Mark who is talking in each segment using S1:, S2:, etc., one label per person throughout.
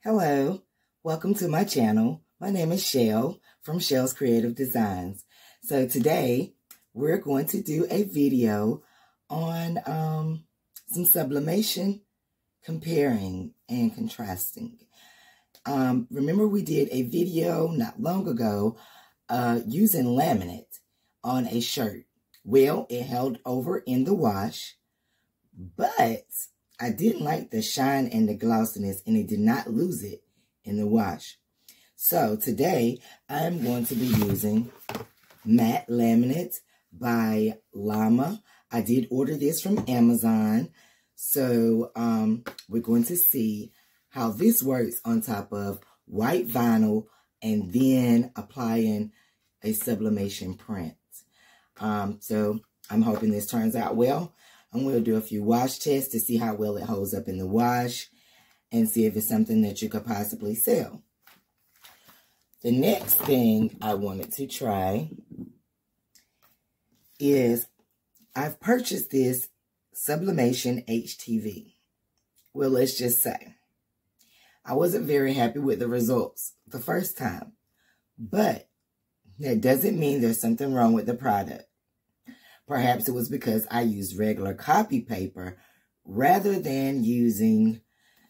S1: Hello, welcome to my channel. My name is Shell from Shell's Creative Designs. So today we're going to do a video on some sublimation, comparing and contrasting. Remember we did a video not long ago using laminate on a shirt. Well, it held over in the wash, but I didn't like the shine and the glossiness, and it did not lose it in the wash. So today I'm going to be using Matte Laminate by LLama. I did order this from Amazon. So we're going to see how this works on top of white vinyl and then applying a sublimation print. So I'm hoping this turns out well. I'm going to do a few wash tests to see how well it holds up in the wash and see if it's something that you could possibly sell. The next thing I wanted to try is I've purchased this Sublimation HTV. Well, let's just say I wasn't very happy with the results the first time, but that doesn't mean there's something wrong with the product. Perhaps it was because I used regular copy paper rather than using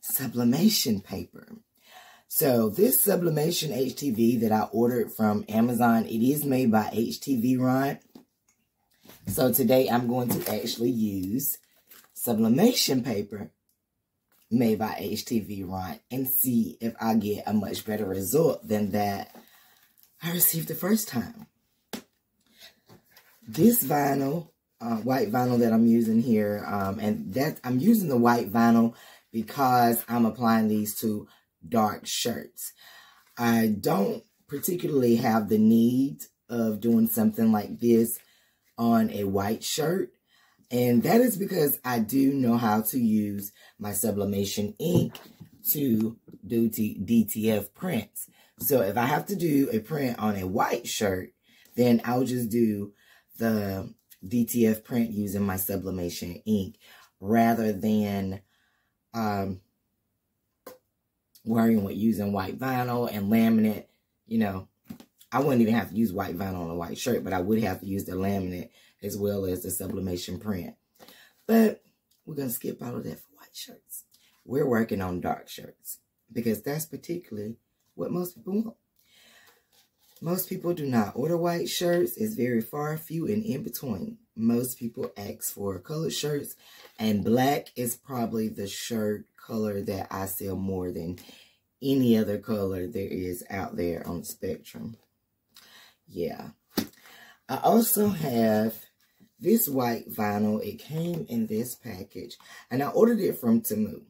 S1: sublimation paper. So this Sublimation HTV that I ordered from Amazon, it is made by HTV Ront. So today I'm going to actually use sublimation paper made by HTV Ront and see if I get a much better result than that I received the first time. This vinyl, white vinyl that I'm using here, and that I'm using the white vinyl because I'm applying these to dark shirts. I don't particularly have the need of doing something like this on a white shirt, and that is because I do know how to use my sublimation ink to do DTF prints. So if I have to do a print on a white shirt, then I'll just do the DTF print using my sublimation ink rather than worrying with using white vinyl and laminate. You know, I wouldn't even have to use white vinyl on a white shirt, but I would have to use the laminate as well as the sublimation print. But we're going to skip all of that for white shirts. We're working on dark shirts because that's particularly what most people want. Most people do not order white shirts. It's very far, few, and in between. Most people ask for colored shirts, and black is probably the shirt color that I sell more than any other color there is out there on the spectrum. Yeah. I also have this white vinyl. It came in this package, and I ordered it from Temu.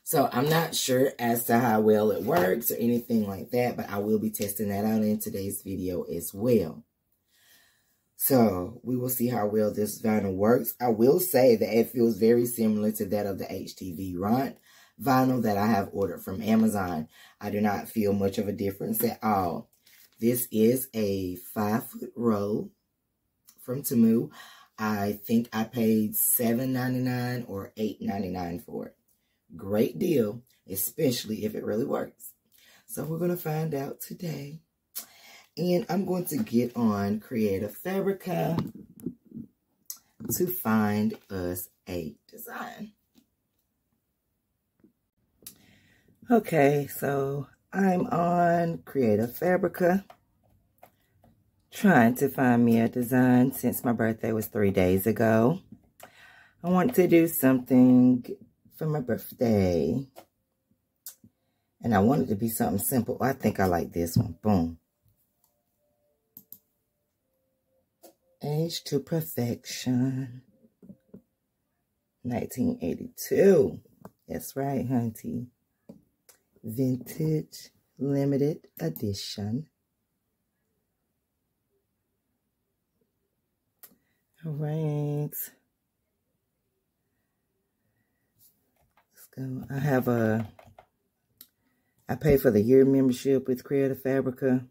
S1: So I'm not sure as to how well it works or anything like that, but I will be testing that out in today's video as well. So we will see how well this vinyl works. I will say that it feels very similar to that of the HTV Ront vinyl that I have ordered from Amazon. I do not feel much of a difference at all. This is a 5-foot roll from Temu. I think I paid $7.99 or $8.99 for it. Great deal, especially if it really works. So we're going to find out today. And I'm going to get on Creative Fabrica to find us a design. Okay, so I'm on Creative Fabrica trying to find me a design since my birthday was 3 days ago. I want to do something for my birthday, and I want it to be something simple. I think I like this one. Boom. Age to Perfection, 1982. That's right, hunty. Vintage limited edition. All right. So I pay for the year membership with Creative Fabrica,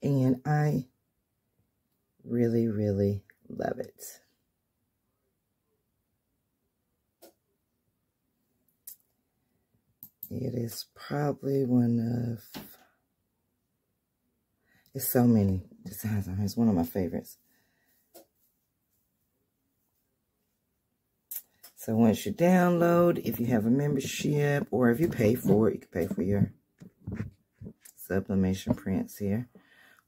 S1: and I really, really love it. It is probably one of, it's so many designs on here. It's one of my favorites. So once you download, if you have a membership or if you pay for it, you can pay for your sublimation prints here.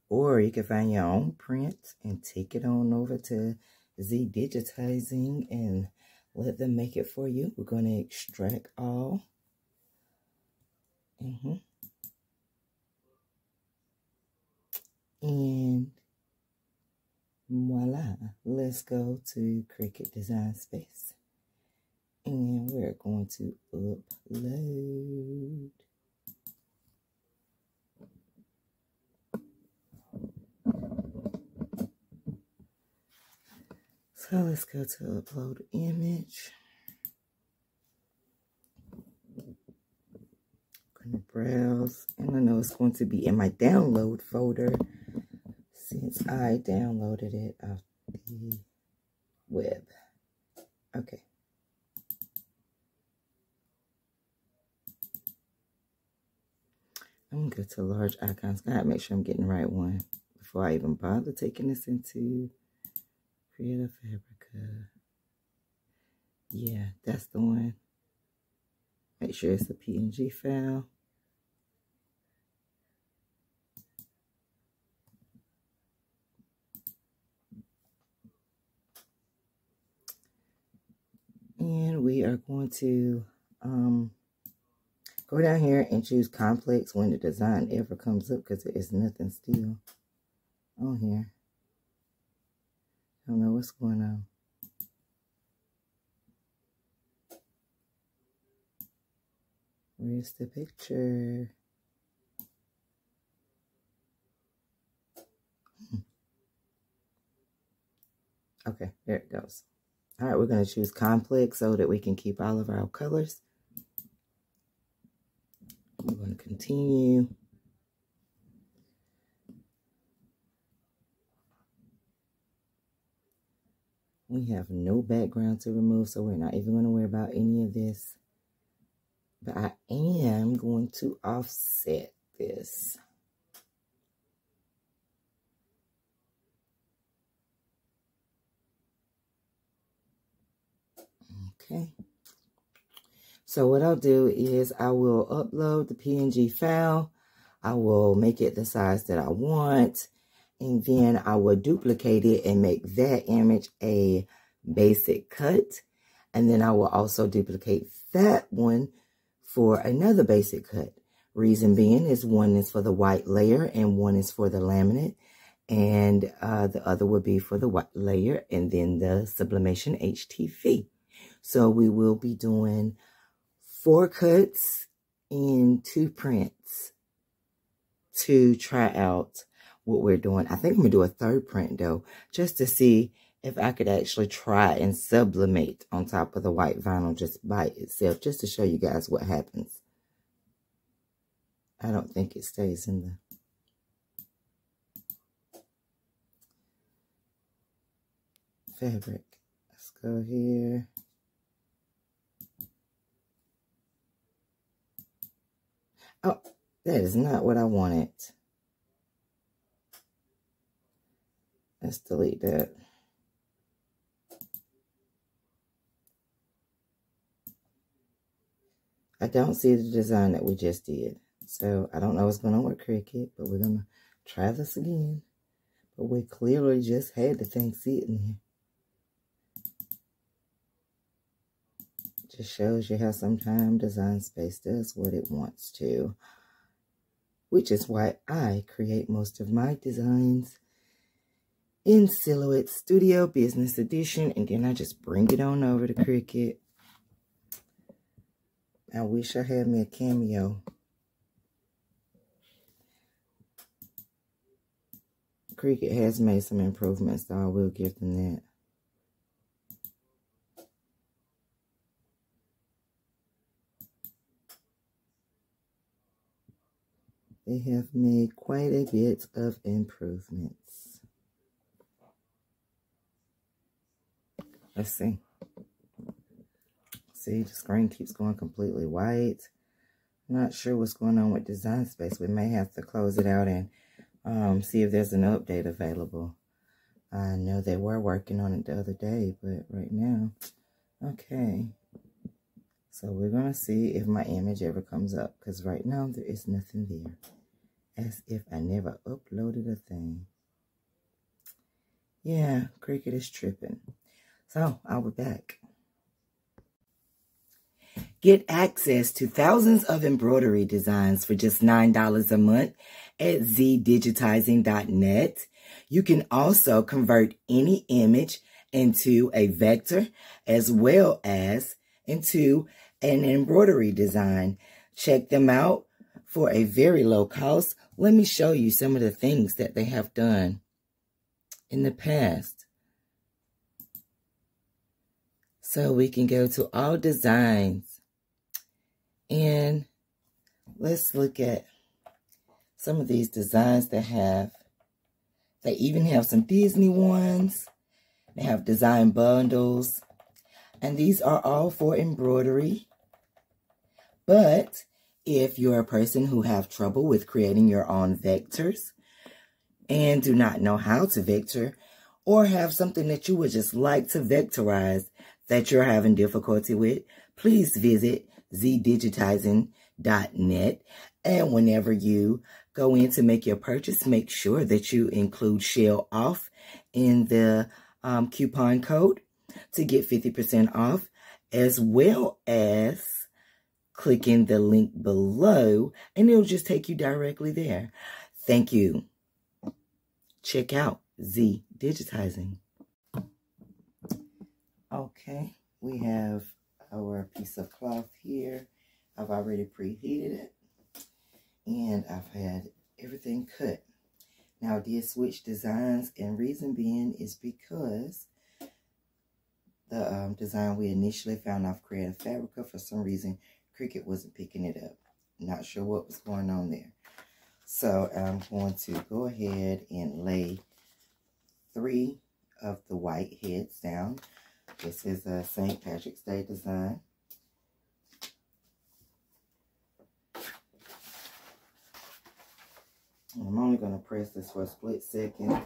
S1: Or you can find your own prints and take it on over to Digitizing and let them make it for you. We're going to extract all. And voila, let's go to Cricut Design Space. And we're going to upload. So let's go to upload image. I'm going to browse, and I know it's going to be in my download folder since I downloaded it off the web. Okay. I'm going to go to large icons. I got to make sure I'm getting the right one before I even bother taking this into Creative Fabrica. Yeah, that's the one. Make sure it's a PNG file. And we are going to go down here and choose complex when the design ever comes up, because there is nothing still on here. I don't know what's going on. Where's the picture? Okay, there it goes. All right, we're going to choose complex so that we can keep all of our colors. We're going to continue. We have no background to remove, so we're not even going to worry about any of this. But I am going to offset this. Okay. So what I'll do is I will upload the PNG file. I will make it the size that I want. And then I will duplicate it and make that image a basic cut. And then I will also duplicate that one for another basic cut. Reason being is one is for the white layer and one is for the laminate. And the other would be for the white layer and then the sublimation HTV. So we will be doing 4 cuts and 2 prints to try out what we're doing. I think I'm going to do a 3rd print though, just to see if I could actually try and sublimate on top of the white vinyl just by itself, just to show you guys what happens. I don't think it stays in the fabric. Let's go here. Oh, that is not what I wanted. Let's delete that. I don't see the design that we just did. So I don't know what's going on with Cricut, but we're going to try this again. But we clearly just had the thing sitting here. Just shows you how sometimes Design Space does what it wants to. Which is why I create most of my designs in Silhouette Studio Business Edition. And then I just bring it on over to Cricut. I wish I had me a Cameo. Cricut has made some improvements, so I will give them that. They have made quite a bit of improvements. Let's see. See, the screen keeps going completely white. Not sure what's going on with Design Space. We may have to close it out and see if there's an update available. I know they were working on it the other day, but right now, okay. So we're going to see if my image ever comes up, because right now there is nothing there. As if I never uploaded a thing. Yeah, Cricut is tripping. So I'll be back. Get access to thousands of embroidery designs for just $9 a month at zdigitizing.net. You can also convert any image into a vector as well as into an embroidery design. Check them out for a very low cost. Let me show you some of the things that they have done in the past. So we can go to all designs. And let's look at some of these designs they have. They even have some Disney ones. They have design bundles. And these are all for embroidery. But if you're a person who have trouble with creating your own vectors and do not know how to vector, or have something that you would just like to vectorize that you're having difficulty with, please visit zdigitizing.net. And whenever you go in to make your purchase, make sure that you include Shell Off in the coupon code to get 50% off, as well as clicking the link below, and it'll just take you directly there. Thank you. Check out Z Digitizing. Okay, we have our piece of cloth here. I've already preheated it, and I've had everything cut. Now I did switch designs, and reason being is because the design we initially found off Creative Fabrica, for some reason Cricut wasn't picking it up. Not sure what was going on there. So I'm going to go ahead and lay 3 of the white heads down. This is a St. Patrick's Day design. I'm only going to press this for a split second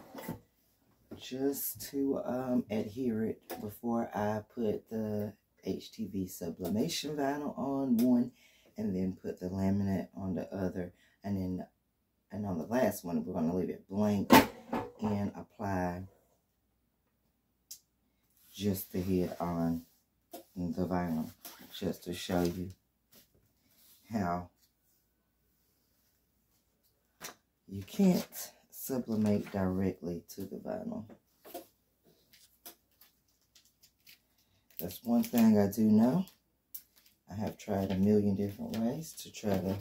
S1: just to adhere it before I put the HTV Sublimation Vinyl on one, and then put the laminate on the other, and on the last one we're going to leave it blank and apply just the head on the vinyl, just to show you how you can't sublimate directly to the vinyl. That's one thing I do know. I have tried a million different ways to try to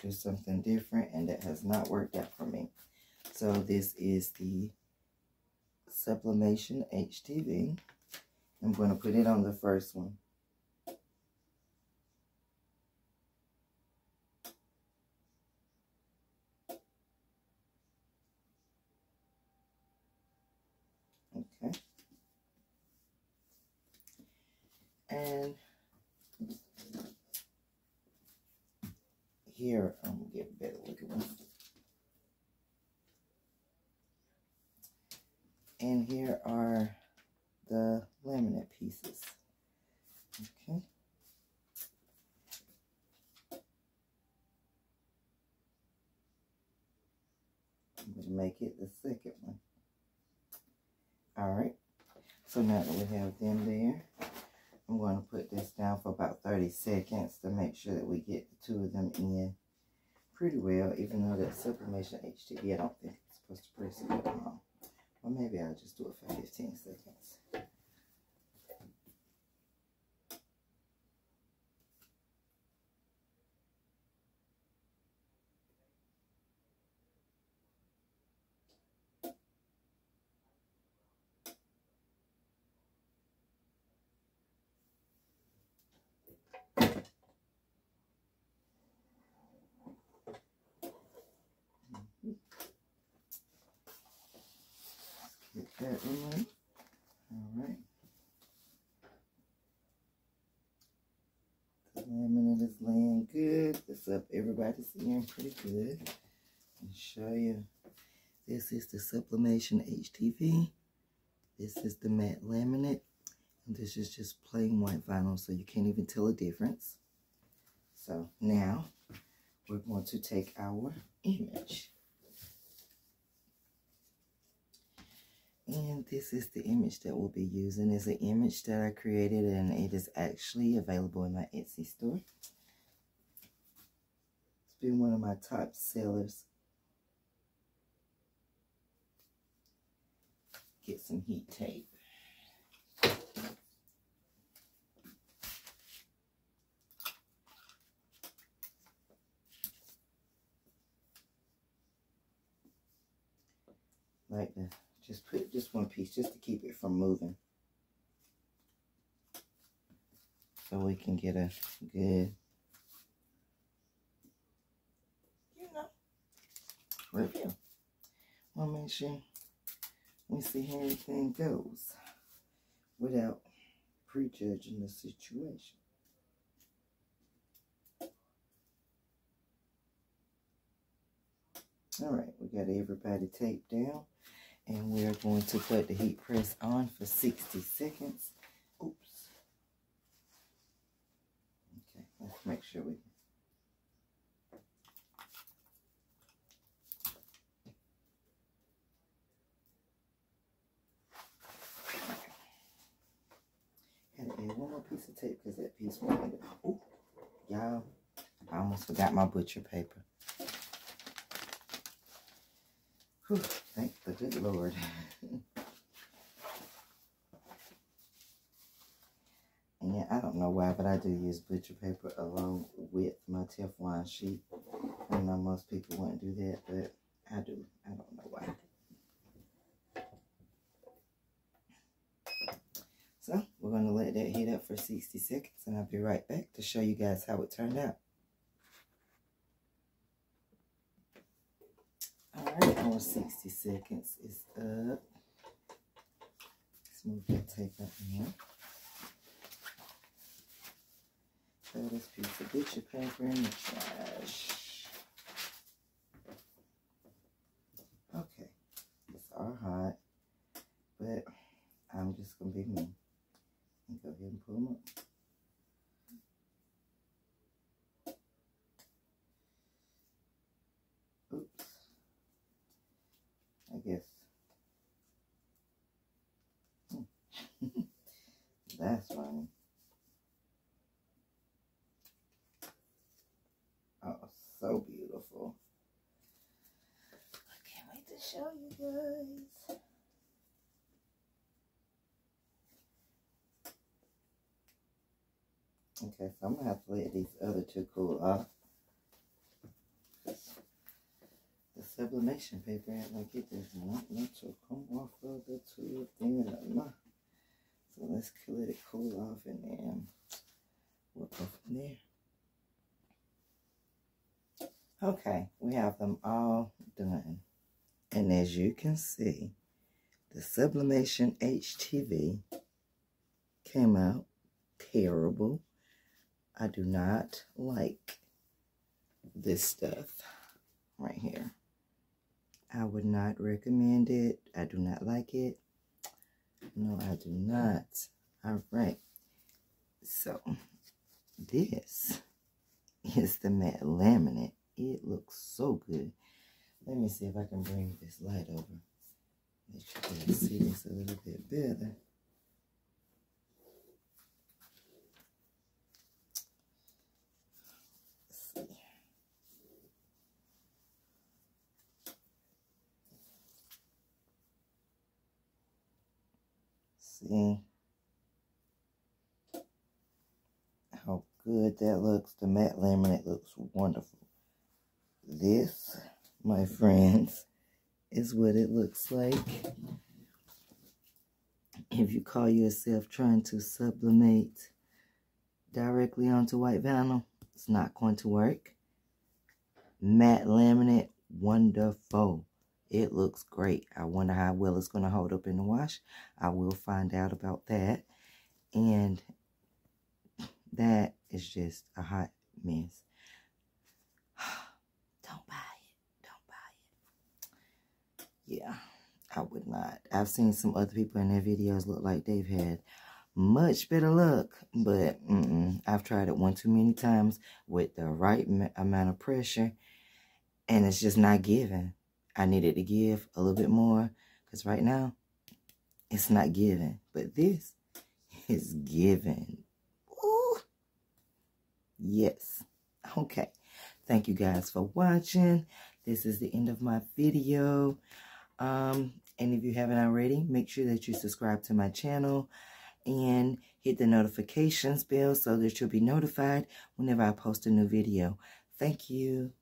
S1: do something different, and that has not worked out for me. So this is the Sublimation HTV. I'm going to put it on the first one. Okay. And here, I'm going to get a better look at one. And here are the laminate pieces. Okay. I'm going to make it the second one. Alright. So now that we have them there, I'm going to put this down for about 30 seconds to make sure that we get the 2 of them in pretty well, even though that Sublimation HTV, I don't think it's supposed to press it that long. Or maybe I'll just do it for 15 seconds. Get that removed. All right. The Laminate is laying good. What's up, everybody? Seeing pretty good. I'll show you. This is the Sublimation HTV. This is the matte laminate. And this is just plain white vinyl, so you can't even tell a difference. So now we're going to take our image. And this is the image that we'll be using. It's an image that I created, and it is actually available in my Etsy store. It's been one of my top sellers. Get some heat tape. Like to just put just one piece just to keep it from moving. So we can get a good, review. We'll make sure we see how everything goes without prejudging the situation. All right, we got everybody taped down, and we're going to put the heat press on for 60 seconds. Oops. Okay, let's make sure we... And add one more piece of tape because that piece won't end. Oh, y'all, I almost forgot my butcher paper. Whew, thank the good Lord. And yeah, I don't know why, but I do use butcher paper along with my Teflon sheet. I know most people wouldn't do that, but I do. I don't know why. So we're going to let that heat up for 60 seconds, and I'll be right back to show you guys how it turned out. Alright, our 60 seconds is up. Let's move that tape up in here. Throw this piece of butcher paper in the trash. Okay, it's all hot, but I'm just going to be me. And go ahead and pull them up. Oops. I guess. That's funny. Oh, so beautiful. I can't wait to show you guys. Okay, so I'm going to have to let these other two cool off. The sublimation paper ain't like it does not want to come off of the tube thing. So let's let it cool off, and then we'll go from there. Okay, we have them all done. And as you can see, the Sublimation HTV came out terrible. I do not like this stuff right here. I would not recommend it. I do not like it. No, I do not. All right. So, this is the matte laminate. It looks so good. Let me see if I can bring this light over. Make sure you can see this a little bit better. See how good that looks. The matte laminate looks wonderful. This, my friends, is what it looks like. If you call yourself trying to sublimate directly onto white vinyl, it's not going to work. Matte laminate, wonderful. It looks great. I wonder how well it's going to hold up in the wash. I will find out about that. And That is just a hot mess. Don't buy it. Don't buy it. Yeah, I would not. I've seen some other people in their videos look like they've had much better luck, but I've tried it one too many times with the right amount of pressure, and it's just not giving. I needed to give a little bit more, because right now, it's not giving. But this is giving. Ooh. Yes. Okay. Thank you guys for watching. This is the end of my video. And if you haven't already, make sure that you subscribe to my channel and hit the notifications bell so that you'll be notified whenever I post a new video. Thank you.